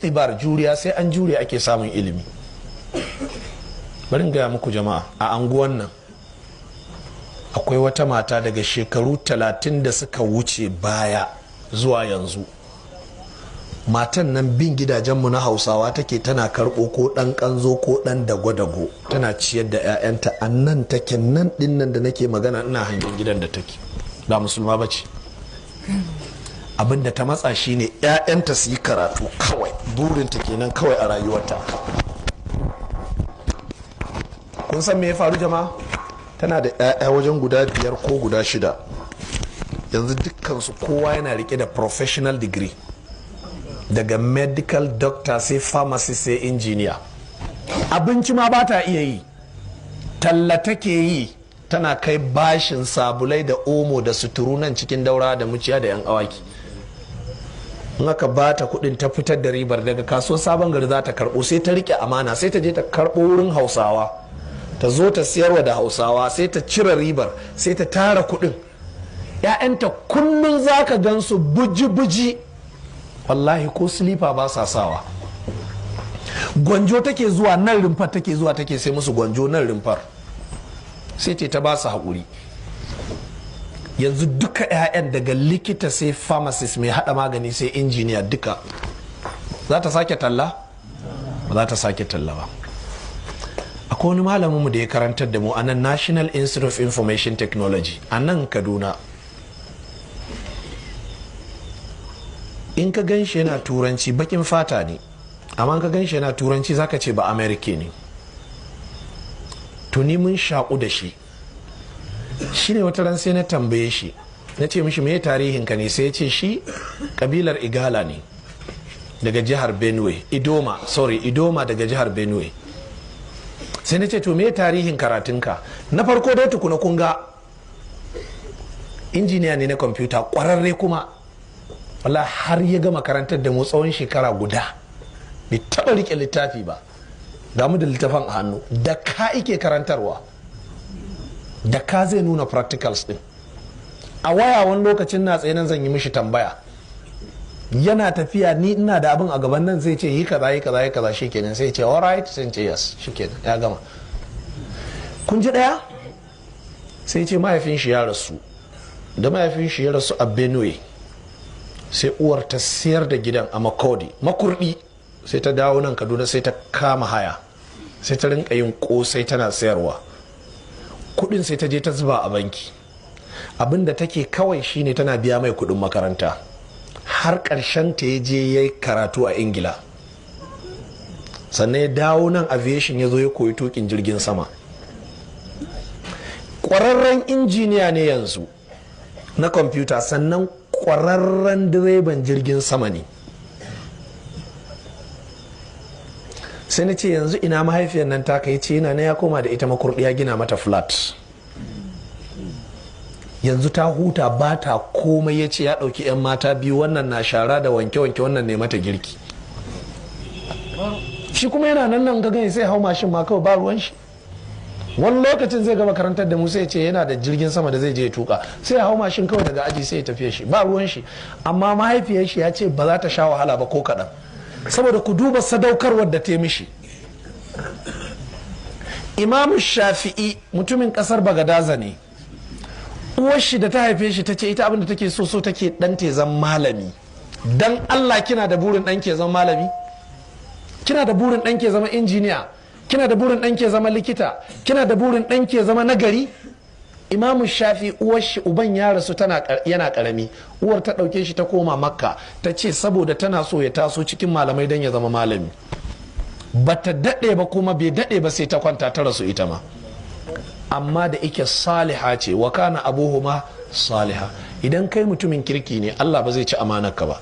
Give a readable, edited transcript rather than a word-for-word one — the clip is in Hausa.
ikhtibar, juriya, sai an jure ake samun ilimi. Bari in gaya muku jama'a, a anguwan nan akwai wata mata daga shekaru 30 da suka wuce baya zuwa yanzu, matan nan bin gidajenmu na Hausawa take, tana karɓo ko ɗan ƙanzo ko ɗan dago-dago, tana ciyar da 'ya'yanta. a nan take, nan ɗin nan da nake magana ina hangen gidan da take, ba musulma ba ce. Abinda ta matsa shine 'ya'yanta su yi karatu kawai, burinta kenan kawai a rayuwarta. Kun san me ya faru jama'a? Tana da 'ya'ya wajen guda 5 ko guda 6, yanzu dukkansu kowa yana rike da professional degree, daga medical doctor sai pharmacist sai engineer. Abinci ma ba ta iya yi, talla take yi, tana kai bashin sabulai da omo da suturu nan cikin Daura da Muciya da 'yan Awaki. In aka ba ta kudin ta fitar da ribar daga kasuwar Sabon Gari za ta karbo, sai ta rike amana, sai ta je ta karbo wurin Hausawa, ta zo ta siyarwa da Hausawa, sai ta cire ribar, sai ta tara kudin. 'Ya'yanta kullum za ka gan su buji-buji, wallahi ko silifa ba sa sawa. Gwanjo take zuwa nan, rumfar take zuwa, take sai musu gwanjo nan rumfar, sai ta ba su haƙuri. Yanzu duka 'ya'yan daga likita sai pharmacist mai hada magani sai injiniya duka. Za ta sake talla? Ba za ta sake talla ba. Akwai wani malaminmu da ya karantar da mu a nan National Institute of Information Technology a nan Kaduna. In ka gan shi yana turanci, bakin fata ne, amma ka gan shi yana turanci zaka ce ba Amerika ne. Tuni mun shaƙu da shi. Shi ne wata ran sai na tambaye shi, na ce mishi me tarihin ka ne, sai ya ce shi kabilar Igala ne daga jihar Benue, Idoma daga jihar Benue. Sai na ce to me tarihin karatunka? Na farko dai tukuna kun ga injiniya ne na kwamfuta, kwararre kuma, wala har ya gama karantar da mu tsawon shekara guda, bai taba rike littafi ba, ga mu da littafin a hannu, da ka ike karantarwa, da ka zai nuna practicals din. A waya wani lokacin na tsaye nan zan yi mishi tambaya, yana tafiya ni ina da abin a gaban nan, zai ce yi kaza yi kaza yi kaza, shikenan sai ce alright, sai ce yes, shikenan ya gama. Kun ji daya? Sai ce mahaifin shi ya rasu, da mahaifin shi ya rasu a Benue, sai uwar ta siyar da gidan a Makurdi, sai ta dawo nan Kaduna, sai ta kama haya, sai ta rinka yin kosai tana sayarwa. Kudin sai ta je ta zuba a banki, abinda take kawai shine tana biya mai kudin makaranta, har karshen ta ya je ya yi karatu a Ingila, sannan ya dawo nan aviation, ya zo ya koyi tukin jirgin sama. Kwararren injiniya ne yanzu na kwamfuta, sannan kwararren direban jirgin sama ne. Sai na ce yanzu ina mahaifiyar nan ta kai, ce yana na ya koma da ita Makurdi, ya gina mata flat, yanzu ta huta ba ta komai. Ya ce ya ɗauki 'yan mata 2, wannan na shara da wanke-wanke, wannan ne mata girki. Shi kuma yana nan gani sai hau mashin ma kawai, ba ruwan shi. Wani lokacin zai gama karantar da mu sai ce yana da jirgin sama da zai je ya tuka, sai ya hau mashin kawai daga aji sai ya tafiye shi, ba ruwan shi. Amma mahaifiyar shi ya ce ba za ta sha wahala ba ko kaɗan, saboda ku duba sadaukarwar da ta mishi. Imamu Shafi'i mutumin kasar Bagadaza ne, uwar shi da ta haife shi ta ce ita abinda take so take dan te zan malami. Dan Allah, kina da burin dan ke zama malami? Kina da burin dan ke zama injiniya? Kina da burin dan ke zama likita? Kina da burin dan ke zama nagari? Imamu Shafi, uwar shi uban ya rasu yana karami, uwar ta dauke shi ta koma Makka, ta ce saboda tana so ya taso cikin malamai dan ya zama malami. Bata dade ba, kuma bai dade ba sai ta kwanta ta rasu ita ma. Amma da ike saliha ce, wa kana abuhuma saliha. Idan kai mutumin kirki ne, Allah ba zai ci amanarka ba.